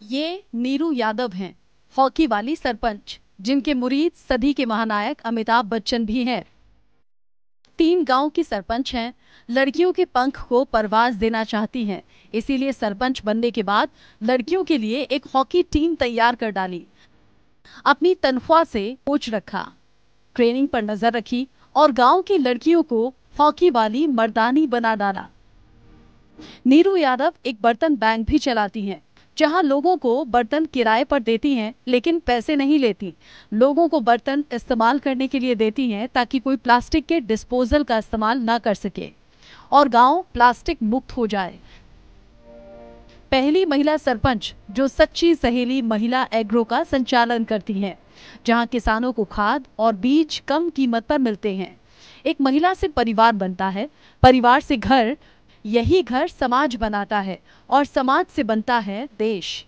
ये नीरू यादव हैं, हॉकी वाली सरपंच, जिनके मुरीद सदी के महानायक अमिताभ बच्चन भी हैं। 3 गांव की सरपंच हैं, लड़कियों के पंख को परवाज देना चाहती हैं, इसीलिए सरपंच बनने के बाद लड़कियों के लिए एक हॉकी टीम तैयार कर डाली। अपनी तनख्वाह से कोच रखा, ट्रेनिंग पर नजर रखी और गांव की लड़कियों को हॉकी वाली मर्दानी बना डाला। नीरू यादव एक बर्तन बैंक भी चलाती हैं, जहां लोगों को बर्तन किराए पर देती हैं, लेकिन पैसे नहीं लेती। लोगों को बर्तन इस्तेमाल करने के लिए देती हैं ताकि कोई प्लास्टिक के डिस्पोजल का इस्तेमाल ना कर सके और गांव प्लास्टिक मुक्त हो जाए। पहली महिला सरपंच जो सच्ची सहेली महिला एग्रो का संचालन करती हैं, जहां किसानों को खाद और बीज कम कीमत पर मिलते हैं। एक महिला से परिवार बनता है, परिवार से घर, यही घर समाज बनाता है और समाज से बनता है देश।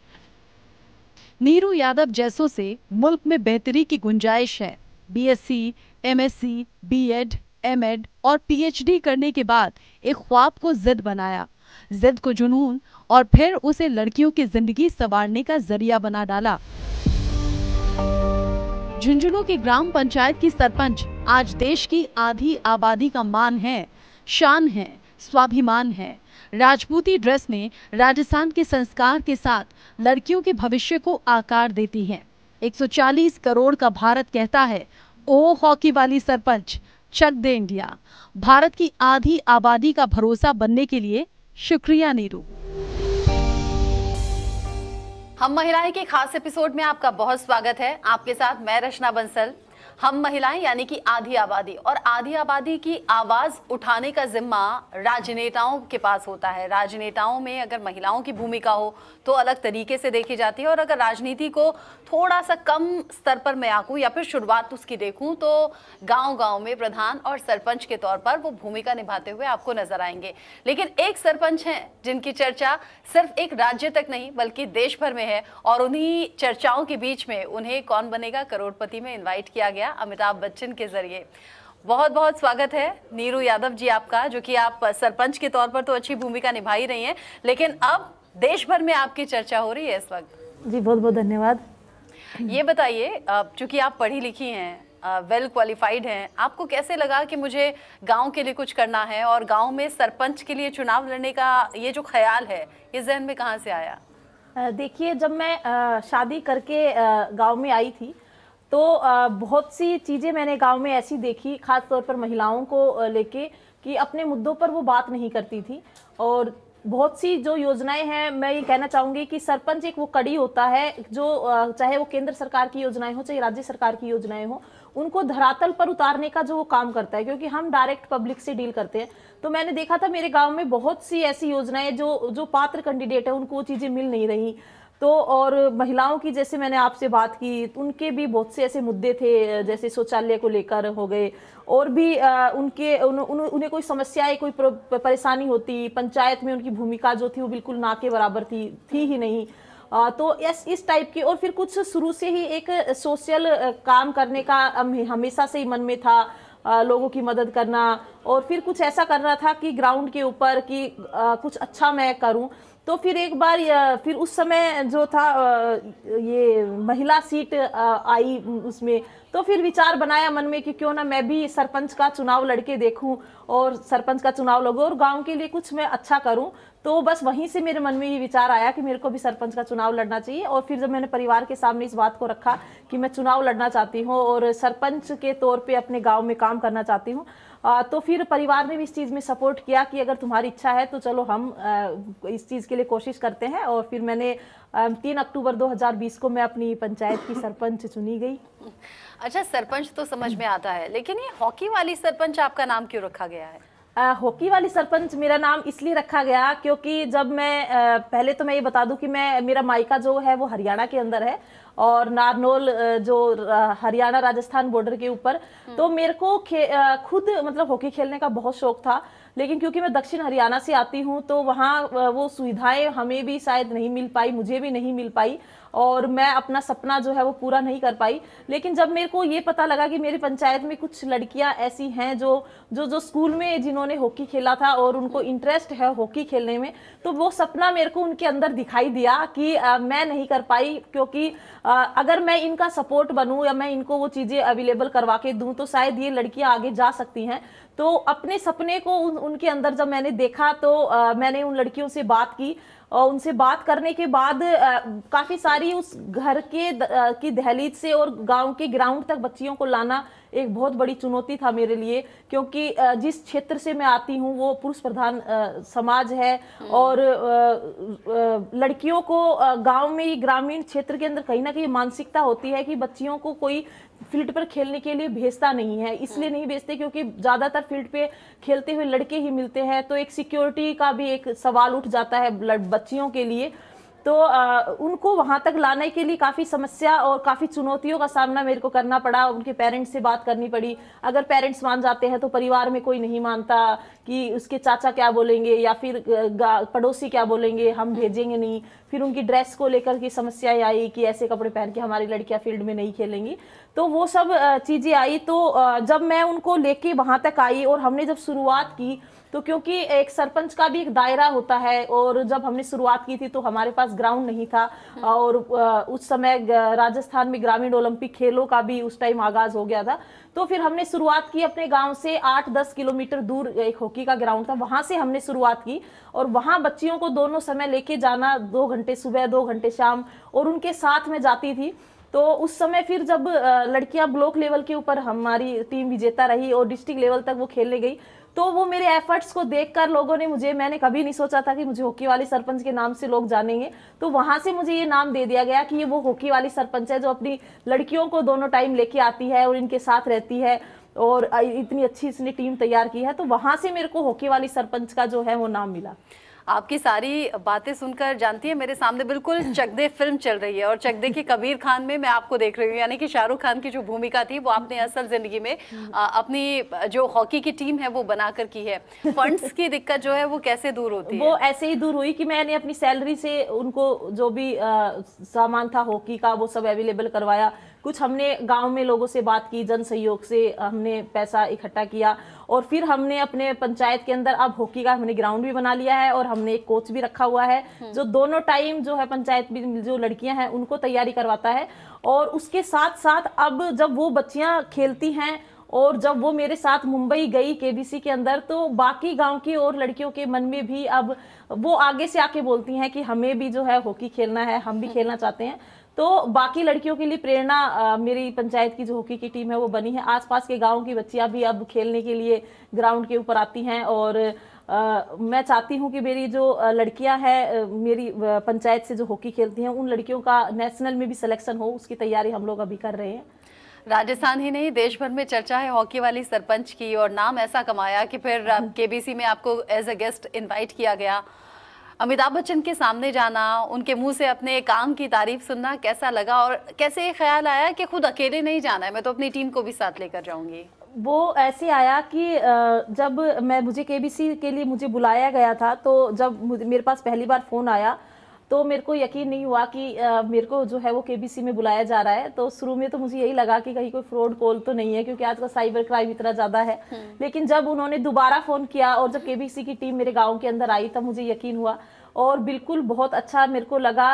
नीरू यादव जैसों से मुल्क में बेहतरी की गुंजाइश है। बीएससी, एमएससी, बीएड, एमएड और पीएचडी करने के बाद एक ख्वाब को जिद बनाया, जिद को जुनून और फिर उसे लड़कियों की जिंदगी संवारने का जरिया बना डाला। झुंझुनू की ग्राम पंचायत की सरपंच आज देश की आधी आबादी का मान है, शान है, स्वाभिमान है। राजपूती ड्रेस में राजस्थान के संस्कार के साथ लड़कियों के भविष्य को आकार देती हैं। 140 करोड़ का भारत कहता है, ओ हॉकी वाली सरपंच, चक दे इंडिया। भारत की आधी आबादी का भरोसा बनने के लिए शुक्रिया नीरू। हम महिलाएं के खास एपिसोड में आपका बहुत स्वागत है। आपके साथ मैं रचना बंसल। हम महिलाएं यानी कि आधी आबादी, और आधी आबादी की आवाज उठाने का जिम्मा राजनेताओं के पास होता है। राजनेताओं में अगर महिलाओं की भूमिका हो तो अलग तरीके से देखी जाती है, और अगर राजनीति को थोड़ा सा कम स्तर पर मैं आंकूं या फिर शुरुआत उसकी देखूं तो गांव-गांव में प्रधान और सरपंच के तौर पर वो भूमिका निभाते हुए आपको नजर आएंगे। लेकिन एक सरपंच हैं जिनकी चर्चा सिर्फ एक राज्य तक नहीं बल्कि देश भर में है, और उन्हीं चर्चाओं के बीच में उन्हें कौन बनेगा करोड़पति में इन्वाइट किया गया अमिताभ बच्चन के जरिए। बहुत बहुत स्वागत है नीरू यादव जी आपका, जो कि आप सरपंच के तौर पर तो अच्छी भूमिका निभा ही रही हैं, लेकिन अब देश भर में आपकी चर्चा हो रही है इस वक्त। जी बहुत बहुत धन्यवाद। ये बताइए, चूंकि आप पढ़ी लिखी हैं, वेल क्वालिफाइड हैं, आपको कैसे लगा कि मुझे गांव के लिए कुछ करना है, और गांव में सरपंच के लिए चुनाव लड़ने का ये जो ख्याल है ये जहन में कहाँ से आया? देखिए, जब मैं शादी करके गांव में आई थी तो बहुत सी चीज़ें मैंने गांव में ऐसी देखी, खास तौर पर महिलाओं को लेके, कि अपने मुद्दों पर वो बात नहीं करती थी। और बहुत सी जो योजनाएं हैं, मैं ये कहना चाहूँगी कि सरपंच एक वो कड़ी होता है जो चाहे वो केंद्र सरकार की योजनाएं हो चाहे राज्य सरकार की योजनाएं हो, उनको धरातल पर उतारने का जो वो काम करता है, क्योंकि हम डायरेक्ट पब्लिक से डील करते हैं। तो मैंने देखा था मेरे गांव में बहुत सी ऐसी योजनाएं जो पात्र कैंडिडेट है उनको वो चीज़ें मिल नहीं रही। तो और महिलाओं की, जैसे मैंने आपसे बात की, उनके भी बहुत से ऐसे मुद्दे थे, जैसे शौचालय को लेकर हो गए, और भी उन्हें कोई समस्याएं, कोई परेशानी होती, पंचायत में उनकी भूमिका जो थी वो बिल्कुल ना के बराबर थी ही नहीं। तो इस टाइप की, और फिर कुछ शुरू से ही एक सोशल काम करने का हमेशा से ही मन में था, लोगों की मदद करना, और फिर कुछ ऐसा करना था कि ग्राउंड के ऊपर कि कुछ अच्छा मैं करूं। तो फिर एक बार फिर उस समय जो था ये महिला सीट आई उसमें, तो फिर विचार बनाया मन में कि क्यों ना मैं भी सरपंच का चुनाव लड़के देखूं और सरपंच का चुनाव लड़ूं और गांव के लिए कुछ मैं अच्छा करूं। तो बस वहीं से मेरे मन में ये विचार आया कि मेरे को भी सरपंच का चुनाव लड़ना चाहिए। और फिर जब मैंने परिवार के सामने इस बात को रखा कि मैं चुनाव लड़ना चाहती हूँ और सरपंच के तौर पे अपने गांव में काम करना चाहती हूँ, तो फिर परिवार ने भी इस चीज़ में सपोर्ट किया कि अगर तुम्हारी इच्छा है तो चलो हम इस चीज़ के लिए कोशिश करते हैं। और फिर मैंने 3 अक्टूबर 2020 को मैं अपनी पंचायत की सरपंच चुनी गई। अच्छा, सरपंच तो समझ में आता है, लेकिन ये हॉकी वाली सरपंच आपका नाम क्यों रखा गया है? हॉकी वाली सरपंच मेरा नाम इसलिए रखा गया क्योंकि जब मैं पहले तो मैं ये बता दूं कि मेरा मायका जो है वो हरियाणा के अंदर है, और नारनौल जो हरियाणा राजस्थान बॉर्डर के ऊपर। तो मेरे को खुद मतलब हॉकी खेलने का बहुत शौक था। लेकिन क्योंकि मैं दक्षिण हरियाणा से आती हूँ तो वहाँ वो सुविधाएं हमें भी शायद नहीं मिल पाई, मुझे भी नहीं मिल पाई, और मैं अपना सपना जो है वो पूरा नहीं कर पाई। लेकिन जब मेरे को ये पता लगा कि मेरी पंचायत में कुछ लड़कियां ऐसी हैं जो स्कूल में जिन्होंने हॉकी खेला था और उनको इंटरेस्ट है हॉकी खेलने में, तो वो सपना मेरे को उनके अंदर दिखाई दिया कि मैं नहीं कर पाई, क्योंकि अगर मैं इनका सपोर्ट बनूं या मैं इनको वो चीजें अवेलेबल करवा के दूं तो शायद ये लड़कियां आगे जा सकती हैं। तो अपने सपने को उनके अंदर जब मैंने देखा तो मैंने उन लड़कियों से बात की, और उनसे बात करने के बाद काफी सारी उस घर के की दहलीज से और गांव के ग्राउंड तक बच्चियों को लाना एक बहुत बड़ी चुनौती था मेरे लिए, क्योंकि जिस क्षेत्र से मैं आती हूँ वो पुरुष प्रधान समाज है, और लड़कियों को गांव में, ग्रामीण क्षेत्र के अंदर कहीं ना कहीं मानसिकता होती है कि बच्चियों को कोई फील्ड पर खेलने के लिए भेजता नहीं है। इसलिए नहीं भेजते क्योंकि ज्यादातर फील्ड पे खेलते हुए लड़के ही मिलते हैं, तो एक सिक्योरिटी का भी एक सवाल उठ जाता है बच्चियों के लिए। तो उनको वहां तक लाने के लिए काफी समस्या और काफी चुनौतियों का सामना मेरे को करना पड़ा। उनके पेरेंट्स से बात करनी पड़ी, अगर पेरेंट्स मान जाते हैं तो परिवार में कोई नहीं मानता कि उसके चाचा क्या बोलेंगे या फिर पड़ोसी क्या बोलेंगे, हम भेजेंगे नहीं। फिर उनकी ड्रेस को लेकर की समस्याएं आई कि ऐसे कपड़े पहन के हमारी लड़कियां फील्ड में नहीं खेलेंगी, तो वो सब चीजें आई। तो जब मैं उनको लेके वहां तक आई और हमने जब शुरुआत की, तो क्योंकि एक सरपंच का भी एक दायरा होता है, और जब हमने शुरुआत की थी तो हमारे पास ग्राउंड नहीं था, और उस समय राजस्थान में ग्रामीण ओलंपिक खेलों का भी उस टाइम आगाज हो गया था। तो फिर हमने शुरुआत की अपने गांव से 8-10 किलोमीटर दूर एक हॉकी का ग्राउंड था, वहां से हमने शुरुआत की, और वहां बच्चियों को दोनों समय लेके जाना, 2 घंटे सुबह 2 घंटे शाम, और उनके साथ में जाती थी। तो उस समय फिर जब लड़कियां ब्लॉक लेवल के ऊपर हमारी टीम विजेता रही और डिस्ट्रिक्ट लेवल तक वो खेलने गई, तो वो मेरे एफर्ट्स को देखकर लोगों ने मैंने कभी नहीं सोचा था कि मुझे हॉकी वाली सरपंच के नाम से लोग जानेंगे, तो वहां से मुझे ये नाम दे दिया गया कि ये वो हॉकी वाली सरपंच है जो अपनी लड़कियों को दोनों टाइम लेके आती है और इनके साथ रहती है, और इतनी अच्छी इसने टीम तैयार की है। तो वहां से मेरे को हॉकी वाली सरपंच का जो है वो नाम मिला। आपकी सारी बातें सुनकर, जानती है मेरे सामने बिल्कुल चक दे फिल्म चल रही है, और चक दे की कबीर खान में मैं आपको देख रही हूँ, यानी कि शाहरुख खान की जो भूमिका थी वो आपने असल जिंदगी में अपनी जो हॉकी की टीम है वो बनाकर की है। फंड्स की दिक्कत जो है वो कैसे दूर होती है? वो ऐसे ही दूर हुई कि मैंने अपनी सैलरी से उनको जो भी सामान था हॉकी का वो सब अवेलेबल करवाया। कुछ हमने गांव में लोगों से बात की, जन सहयोग से हमने पैसा इकट्ठा किया, और फिर हमने अपने पंचायत के अंदर अब हॉकी का हमने ग्राउंड भी बना लिया है, और हमने एक कोच भी रखा हुआ है जो दोनों टाइम जो है पंचायत में जो लड़कियां हैं उनको तैयारी करवाता है। और उसके साथ साथ अब जब वो बच्चियां खेलती हैं और जब वो मेरे साथ मुंबई गई केबीसी के अंदर, तो बाकी गांव की और लड़कियों के मन में भी अब वो आगे से आके बोलती हैं कि हमें भी जो है हॉकी खेलना है, हम भी खेलना चाहते हैं। तो बाकी लड़कियों के लिए प्रेरणा मेरी पंचायत की जो हॉकी की टीम है वो बनी है। आसपास के गांव की बच्चियां भी अब खेलने के लिए ग्राउंड के ऊपर आती हैं, और मैं चाहती हूं कि मेरी जो लड़कियां हैं मेरी पंचायत से जो हॉकी खेलती हैं उन लड़कियों का नेशनल में भी सिलेक्शन हो, उसकी तैयारी हम लोग अभी कर रहे हैं। राजस्थान ही नहीं देश भर में चर्चा है हॉकी वाली सरपंच की, और नाम ऐसा कमाया कि फिर केबीसी में आपको एज अ गेस्ट इनवाइट किया गया। अमिताभ बच्चन के सामने जाना, उनके मुंह से अपने काम की तारीफ सुनना कैसा लगा, और कैसे ये ख्याल आया कि खुद अकेले नहीं जाना है, मैं तो अपनी टीम को भी साथ लेकर जाऊंगी? वो ऐसे आया कि जब मुझे केबीसी के लिए मुझे बुलाया गया था, तो जब मेरे पास पहली बार फोन आया तो मेरे को यकीन नहीं हुआ कि मेरे को जो है वो केबीसी में बुलाया जा रहा है। तो शुरू में तो मुझे यही लगा कि कहीं कोई फ्रॉड कॉल तो नहीं है, क्योंकि आजकल साइबर क्राइम इतना ज्यादा है। लेकिन जब उन्होंने दोबारा फोन किया और जब केबीसी की टीम मेरे गाँव के अंदर आई तब मुझे यकीन हुआ, और बिल्कुल बहुत अच्छा मेरे को लगा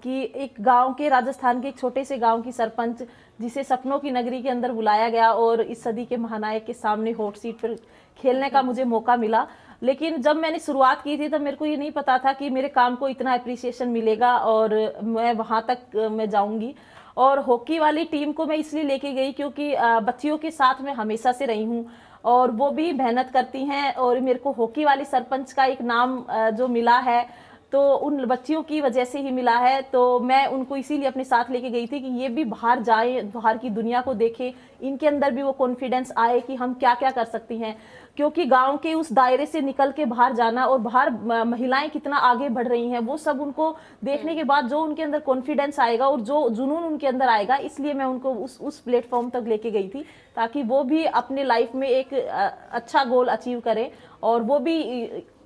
कि एक गांव के, राजस्थान के एक छोटे से गांव की सरपंच जिसे सपनों की नगरी के अंदर बुलाया गया और इस सदी के महानायक के सामने हॉट सीट पर खेलने का मुझे मौका मिला। लेकिन जब मैंने शुरुआत की थी तब मेरे को ये नहीं पता था कि मेरे काम को इतना अप्रिसिएशन मिलेगा और मैं वहां तक मैं जाऊंगी। और हॉकी वाली टीम को मैं इसलिए लेके गई क्योंकि बच्चियों के साथ मैं हमेशा से रही हूँ और वो भी मेहनत करती हैं, और मेरे को हॉकी वाली सरपंच का एक नाम जो मिला है तो उन बच्चियों की वजह से ही मिला है। तो मैं उनको इसीलिए अपने साथ लेके गई थी कि ये भी बाहर जाए, बाहर की दुनिया को देखें, इनके अंदर भी वो कॉन्फिडेंस आए कि हम क्या क्या कर सकती हैं। क्योंकि गांव के उस दायरे से निकल के बाहर जाना और बाहर महिलाएं कितना आगे बढ़ रही हैं, वो सब उनको देखने के बाद जो उनके अंदर कॉन्फिडेंस आएगा और जो जुनून उनके अंदर आएगा, इसलिए मैं उनको उस प्लेटफॉर्म तक लेके गई थी ताकि वो भी अपने लाइफ में एक अच्छा गोल अचीव करें और वो भी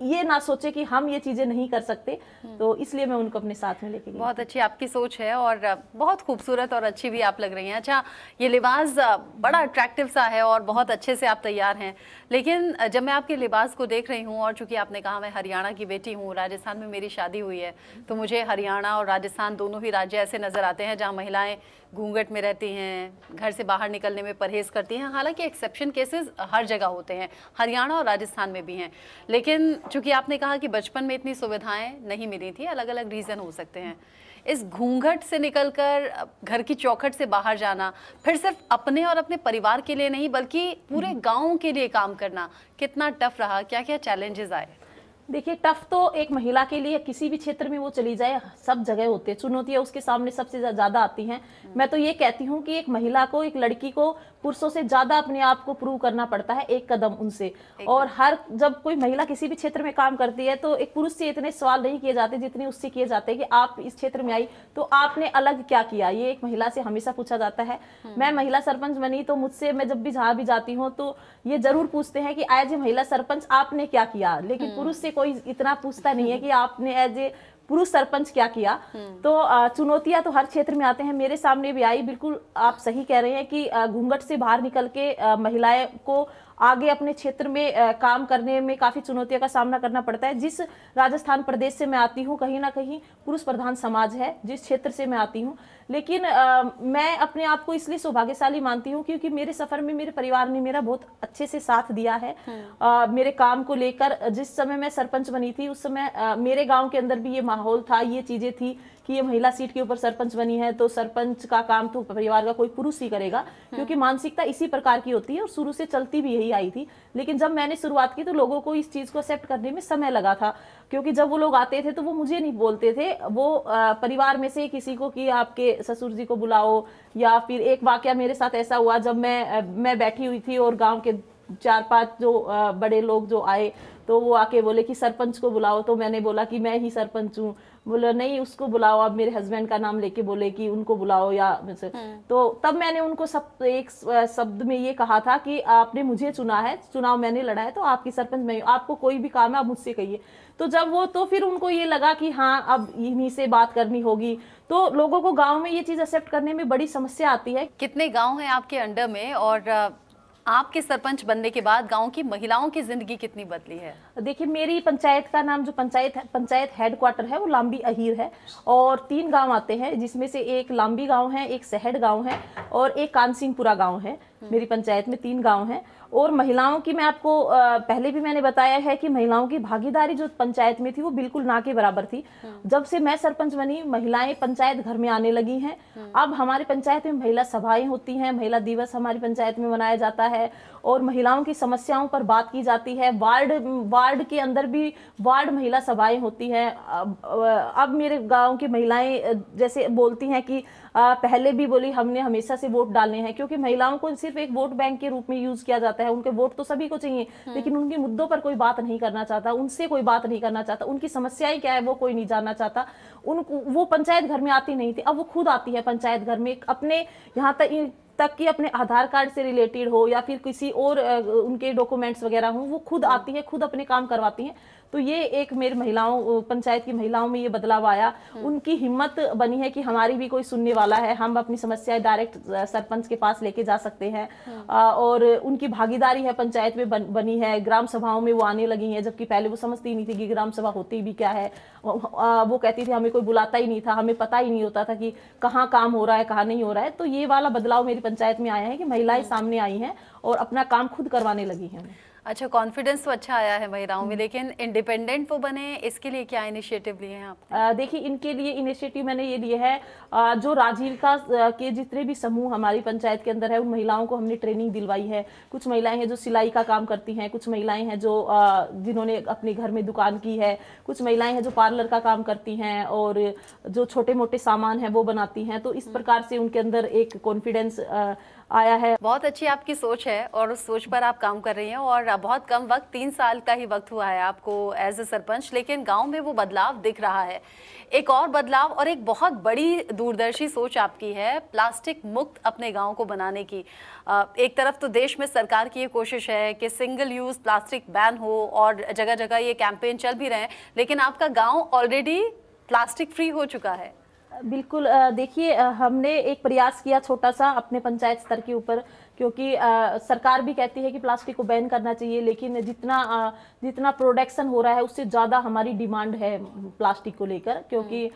ये ना सोचे कि हम ये चीजें नहीं कर सकते। तो इसलिए मैं उनको अपने साथ में लेके गई। बहुत अच्छी आपकी सोच है और बहुत खूबसूरत और अच्छी भी आप लग रही हैं। अच्छा, ये लिबास बड़ा अट्रैक्टिव सा है और बहुत अच्छे से आप तैयार हैं, लेकिन जब मैं आपके लिबास को देख रही हूँ और चूंकि आपने कहा मैं हरियाणा की बेटी हूँ, राजस्थान में मेरी शादी हुई है, तो मुझे हरियाणा और राजस्थान दोनों ही राज्य ऐसे नज़र आते हैं जहाँ महिलाएं घूंघट में रहती हैं, घर से बाहर निकलने में परहेज करती हैं। हालांकि एक्सेप्शन केसेस हर जगह होते हैं, हरियाणा और राजस्थान में भी हैं, लेकिन चूंकि आपने कहा कि बचपन में इतनी सुविधाएं नहीं मिली थी, अलग अलग रीज़न हो सकते हैं, इस घूंघट से निकलकर घर की चौखट से बाहर जाना, फिर सिर्फ अपने और अपने परिवार के लिए नहीं बल्कि पूरे गांव के लिए काम करना, कितना टफ रहा? क्या क्या चैलेंजेस आए? देखिए, टफ तो एक महिला के लिए किसी भी क्षेत्र में वो चली जाए सब जगह होते हैं, चुनौतियां उसके सामने सबसे ज्यादा आती हैं। मैं तो ये कहती हूँ कि एक महिला को, एक लड़की को पुरुषों से ज्यादा अपने आप को प्रूव करना पड़ता है, एक कदम उनसे। और हर जब कोई महिला किसी भी क्षेत्र में काम करती है तो एक पुरुष से इतने सवाल नहीं किए जाते जितने उससे किए जाते हैं कि आप इस क्षेत्र में आई तो आपने अलग क्या किया, ये एक महिला से हमेशा पूछा जाता है। मैं महिला सरपंच बनी तो मुझसे, मैं जब भी जहां भी जाती हूँ तो ये जरूर पूछते हैं कि एज ए महिला सरपंच आपने क्या किया, लेकिन पुरुष से कोई इतना पूछता नहीं है कि आपने एज ए पुरुष सरपंच क्या किया। तो चुनौतियां तो हर क्षेत्र में आते हैं, मेरे सामने भी आई। बिल्कुल आप सही कह रहे हैं कि घूंघट से बाहर निकल के महिलाएं को आगे अपने क्षेत्र में काम करने में काफी चुनौतियों का सामना करना पड़ता है। जिस राजस्थान प्रदेश से मैं आती हूँ, कहीं ना कहीं पुरुष प्रधान समाज है जिस क्षेत्र से मैं आती हूँ, लेकिन मैं अपने आप को इसलिए सौभाग्यशाली मानती हूँ क्योंकि मेरे सफर में मेरे परिवार ने मेरा बहुत अच्छे से साथ दिया है। मेरे काम को लेकर जिस समय मैं सरपंच बनी थी उस समय मेरे गांव के अंदर भी ये माहौल था, ये चीजें थी कि ये महिला सीट के ऊपर सरपंच बनी है तो सरपंच का काम तो परिवार का कोई पुरुष ही करेगा, क्योंकि मानसिकता इसी प्रकार की होती है और शुरू से चलती भी यही आई थी। लेकिन जब मैंने शुरुआत की तो लोगों को इस चीज को एक्सेप्ट करने में समय लगा था, क्योंकि जब वो लोग आते थे तो वो मुझे नहीं बोलते थे, वो परिवार में से किसी को कि आपके ससुर जी को बुलाओ। या फिर एक वाकया मेरे साथ ऐसा हुआ, जब मैं बैठी हुई थी और गाँव के 4-5 जो बड़े लोग जो आए तो वो आके बोले कि सरपंच को बुलाओ, तो मैंने बोला कि मैं ही सरपंच हूँ। बोला नहीं उसको बुलाओ, अब मेरे हस्बैंड का नाम लेके बोले कि उनको बुलाओ या तो तब मैंने उनको एक शब्द में ये कहा था कि आपने मुझे चुना है, चुनाव मैंने लड़ा है, तो आपकी सरपंच मैं, आपको कोई भी काम है आप मुझसे कहिए। तो जब वो तो फिर उनको ये लगा कि हाँ अब इन्हीं से बात करनी होगी, तो लोगों को गाँव में ये चीज एक्सेप्ट करने में बड़ी समस्या आती है। कितने गाँव हैं आपके अंडर में और आपके सरपंच बनने के बाद गांव की महिलाओं की जिंदगी कितनी बदली है? देखिए, मेरी पंचायत का नाम जो पंचायत हेडक्वार्टर है वो लांबी अहीर है और 3 गांव आते हैं, जिसमें से एक लांबी गांव है, एक सहड गांव है और एक कानसिंहपुरा गांव है। मेरी पंचायत में 3 गांव हैं। और महिलाओं की मैं आपको पहले भी मैंने बताया है कि महिलाओं की भागीदारी जो पंचायत में थी वो बिल्कुल ना के बराबर थी। जब से मैं सरपंच बनी महिलाएं पंचायत घर में आने लगी हैं। अब हमारी पंचायत में महिला सभाएं होती हैं, महिला दिवस हमारी पंचायत में मनाया जाता है और महिलाओं की समस्याओं पर बात की जाती है। वार्ड के अंदर भी वार्ड महिला सभाएं होती हैं। अब मेरे गाँव की महिलाएं जैसे बोलती हैं कि पहले भी बोली हमने हमेशा से वोट डालने हैं, क्योंकि महिलाओं को सिर्फ एक वोट बैंक के रूप में यूज किया जाता है। उनके वोट तो सभी को चाहिए, लेकिन उनके मुद्दों पर कोई बात नहीं करना चाहता, उनसे कोई बात नहीं करना चाहता, उनकी समस्याएं क्या है वो कोई नहीं जानना चाहता। उनको वो पंचायत घर में आती नहीं थी, अब वो खुद आती है पंचायत घर में, अपने यहाँ तक कि अपने आधार कार्ड से रिलेटेड हो या फिर किसी और उनके डॉक्यूमेंट्स वगैरह हो, वो खुद आती है, खुद अपने काम करवाती हैं। तो ये एक मेरे महिलाओं, पंचायत की महिलाओं में ये बदलाव आया। उनकी हिम्मत बनी है कि हमारी भी कोई सुनने वाला है, हम अपनी समस्याएं डायरेक्ट सरपंच के पास लेके जा सकते हैं। और उनकी भागीदारी है पंचायत में बनी है। ग्राम सभाओं में वो आने लगी हैं, जबकि पहले वो समझती नहीं थी कि ग्राम सभा होती भी क्या है। वो कहती थी हमें कोई बुलाता ही नहीं था, हमें पता ही नहीं होता था कि कहाँ काम हो रहा है कहाँ नहीं हो रहा है। तो ये वाला बदलाव मेरी पंचायत में आया है कि महिलाएं सामने आई हैं और अपना काम खुद करवाने लगी हैं। अच्छा, कॉन्फिडेंस तो अच्छा आया है महिलाओं में, लेकिन इंडिपेंडेंट वो बने, इसके लिए क्या इनिशिएटिव लिए हैं आप? देखिए, इनके लिए इनिशिएटिव मैंने ये लिए है, जो राजीविका के जितने भी समूह हमारी पंचायत के अंदर है उन महिलाओं को हमने ट्रेनिंग दिलवाई है। कुछ महिलाएं हैं जो सिलाई का काम करती हैं, कुछ महिलाएं हैं जो जिन्होंने अपने घर में दुकान की है, कुछ महिलाएं हैं जो पार्लर का काम करती हैं और जो छोटे मोटे सामान है वो बनाती हैं। तो इस प्रकार से उनके अंदर एक कॉन्फिडेंस आया है। बहुत अच्छी आपकी सोच है और उस सोच पर आप काम कर रही हैं और बहुत कम वक्त, 3 साल का ही वक्त हुआ है आपको एज ए सरपंच, लेकिन गांव में वो बदलाव दिख रहा है। एक और बदलाव और एक बहुत बड़ी दूरदर्शी सोच आपकी है प्लास्टिक मुक्त अपने गांव को बनाने की। एक तरफ तो देश में सरकार की ये कोशिश है कि सिंगल यूज प्लास्टिक बैन हो और जगह जगह ये कैंपेन चल भी रहे हैं, लेकिन आपका गांव ऑलरेडी प्लास्टिक फ्री हो चुका है। बिल्कुल, देखिए हमने एक प्रयास किया छोटा सा अपने पंचायत स्तर के ऊपर, क्योंकि सरकार भी कहती है कि प्लास्टिक को बैन करना चाहिए, लेकिन जितना प्रोडक्शन हो रहा है उससे ज़्यादा हमारी डिमांड है प्लास्टिक को लेकर। क्योंकि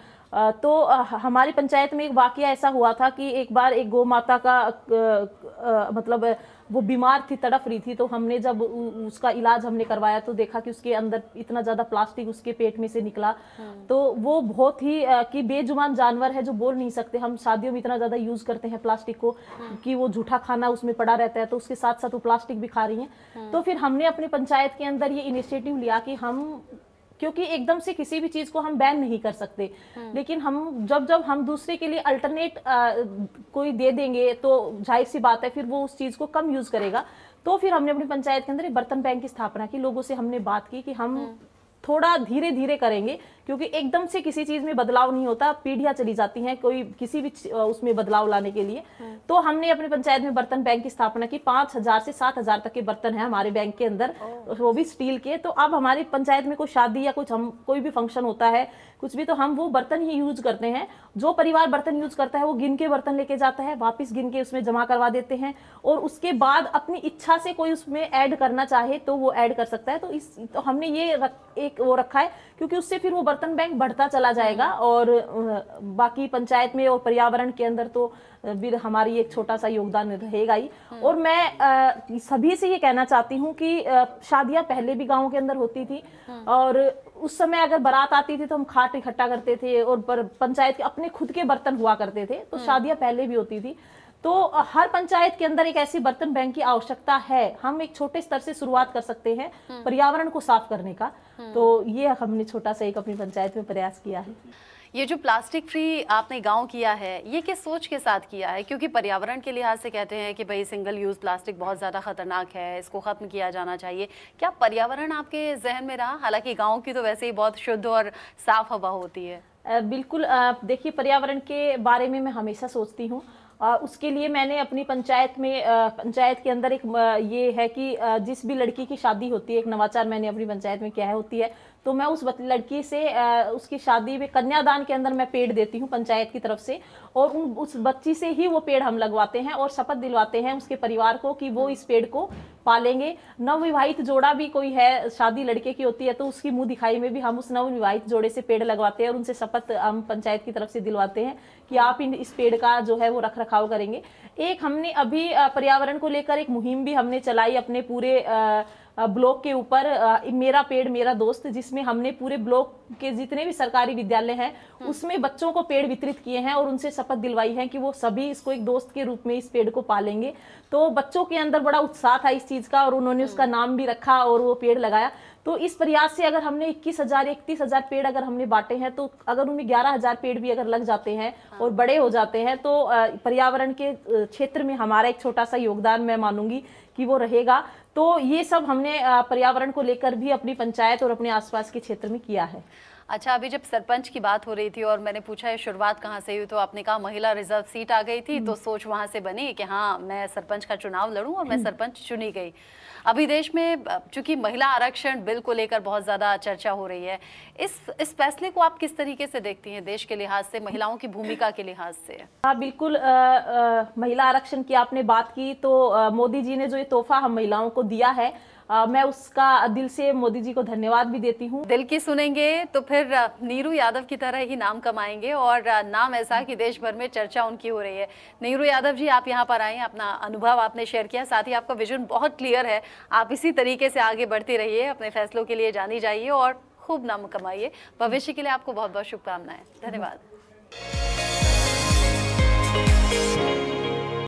तो हमारी पंचायत में एक वाकया ऐसा हुआ था कि एक बार एक गौ माता का मतलब वो बीमार थी, तड़प रही थी, तो हमने जब उसका इलाज हमने करवाया तो देखा कि उसके अंदर इतना ज़्यादा प्लास्टिक उसके पेट में से निकला। तो वो बहुत ही कि बेजुबान जानवर है जो बोल नहीं सकते। हम शादियों में इतना ज़्यादा यूज़ करते हैं प्लास्टिक को कि वो झूठा खाना उसमें पड़ा रहता है, तो उसके साथ साथ वो प्लास्टिक भी खा रही हैं। तो फिर हमने अपनी पंचायत के अंदर ये इनिशिएटिव लिया कि हम, क्योंकि एकदम से किसी भी चीज को हम बैन नहीं कर सकते, लेकिन हम जब हम दूसरे के लिए अल्टरनेट कोई दे देंगे तो जाहिर सी बात है फिर वो उस चीज को कम यूज करेगा। तो फिर हमने अपनी पंचायत के अंदर एक बर्तन बैंक की स्थापना की। लोगों से हमने बात की कि हम थोड़ा धीरे धीरे करेंगे, क्योंकि एकदम से किसी चीज में बदलाव नहीं होता, पीढ़ियां चली जाती हैं कोई किसी भी उसमें बदलाव लाने के लिए। तो हमने अपने पंचायत में बर्तन बैंक की स्थापना की। 5,000 से 7,000 तक के बर्तन हैं हमारे बैंक के अंदर, वो भी स्टील के। तो अब हमारी पंचायत में कोई शादी या कोई भी फंक्शन होता है कुछ भी, तो हम वो बर्तन ही यूज करते हैं। जो परिवार बर्तन यूज करता है वो गिन के बर्तन लेके जाता है, वापिस गिन के उसमें जमा करवा देते हैं, और उसके बाद अपनी इच्छा से कोई उसमें ऐड करना चाहे तो वो ऐड कर सकता है। तो हमने ये एक वो रखा है, क्योंकि उससे फिर वो बर्तन बैंक बढ़ता चला जाएगा। और बाकी पंचायत में और पर्यावरण के अंदर तो भी हमारी एक छोटा सा योगदान रहेगा ही। और मैं सभी से ये कहना चाहती हूँ कि शादियां पहले भी गाँव के अंदर होती थी, और उस समय अगर बारात आती थी तो हम खाट इकट्ठा करते थे, और पंचायत के अपने खुद के बर्तन हुआ करते थे। तो शादियां पहले भी होती थी। तो हर पंचायत के अंदर एक ऐसी बर्तन बैंक की आवश्यकता है। हम एक छोटे स्तर से शुरुआत कर सकते हैं पर्यावरण को साफ करने का। तो ये हमने छोटा सा एक अपनी पंचायत में प्रयास किया है। ये जो प्लास्टिक फ्री आपने गांव किया है, ये किस सोच के साथ किया है? क्योंकि पर्यावरण के लिहाज से कहते हैं कि भाई सिंगल यूज प्लास्टिक बहुत ज़्यादा खतरनाक है, इसको ख़त्म किया जाना चाहिए। क्या पर्यावरण आपके जहन में रहा? हालांकि गांव की तो वैसे ही बहुत शुद्ध और साफ हवा होती है। बिल्कुल, देखिए पर्यावरण के बारे में मैं हमेशा सोचती हूँ। उसके लिए मैंने अपनी पंचायत के अंदर एक ये है कि जिस भी लड़की की शादी होती है, एक नवाचार मैंने अपनी पंचायत में किया होती है, तो मैं उस लड़की से उसकी शादी में कन्यादान के अंदर मैं पेड़ देती हूँ पंचायत की तरफ से, और उस बच्ची से ही वो पेड़ हम लगवाते हैं और शपथ दिलवाते हैं उसके परिवार को कि वो इस पेड़ को पालेंगे। नवविवाहित जोड़ा भी कोई है, शादी लड़के की होती है, तो उसकी मुंह दिखाई में भी हम उस नवविवाहित जोड़े से पेड़ लगवाते हैं और उनसे शपथ हम पंचायत की तरफ से दिलवाते हैं कि आप इस पेड़ का जो है वो रख रखाव करेंगे। एक हमने अभी पर्यावरण को लेकर एक मुहिम भी हमने चलाई अपने पूरे ब्लॉक के ऊपर, मेरा पेड़ मेरा दोस्त, जिसमें हमने पूरे ब्लॉक के जितने भी सरकारी विद्यालय हैं उसमें बच्चों को पेड़ वितरित किए हैं और उनसे शपथ दिलवाई है कि वो सभी इसको एक दोस्त के रूप में इस पेड़ को पालेंगे। तो बच्चों के अंदर बड़ा उत्साह था इस चीज का और उन्होंने उसका नाम भी रखा और वो पेड़ लगाया। तो इस प्रयास से अगर हमने 21,000 31,000 पेड़ अगर हमने बांटे हैं, तो अगर उनमें 11,000 पेड़ भी अगर लग जाते हैं और बड़े हो जाते हैं, तो पर्यावरण के क्षेत्र में हमारा एक छोटा सा योगदान मैं मानूंगी कि वो रहेगा। तो ये सब हमने पर्यावरण को लेकर भी अपनी पंचायत और अपने आसपास के क्षेत्र में किया है। अच्छा, अभी जब सरपंच की बात हो रही थी और मैंने पूछा है शुरुआत कहाँ से हुई, तो आपने कहा महिला रिजर्व सीट आ गई थी, तो सोच वहां से बनी कि हाँ मैं सरपंच का चुनाव लड़ूं, और मैं सरपंच चुनी गई। अभी देश में चूंकि महिला आरक्षण बिल को लेकर बहुत ज्यादा चर्चा हो रही है, इस फैसले को आप किस तरीके से देखती हैं देश के लिहाज से, महिलाओं की भूमिका के लिहाज से? हाँ बिल्कुल, महिला आरक्षण की आपने बात की, तो मोदी जी ने जो ये तोहफा हम महिलाओं को दिया है, मैं उसका दिल से मोदी जी को धन्यवाद भी देती हूँ। दिल की सुनेंगे तो फिर नीरू यादव की तरह ही नाम कमाएंगे, और नाम ऐसा कि देश भर में चर्चा उनकी हो रही है। नीरू यादव जी, आप यहाँ पर आए, अपना अनुभव आपने शेयर किया, साथ ही आपका विजन बहुत क्लियर है। आप इसी तरीके से आगे बढ़ती रहिए, अपने फैसलों के लिए जानी जाइए और खूब नाम कमाइए। भविष्य के लिए आपको बहुत बहुत शुभकामनाएं। धन्यवाद।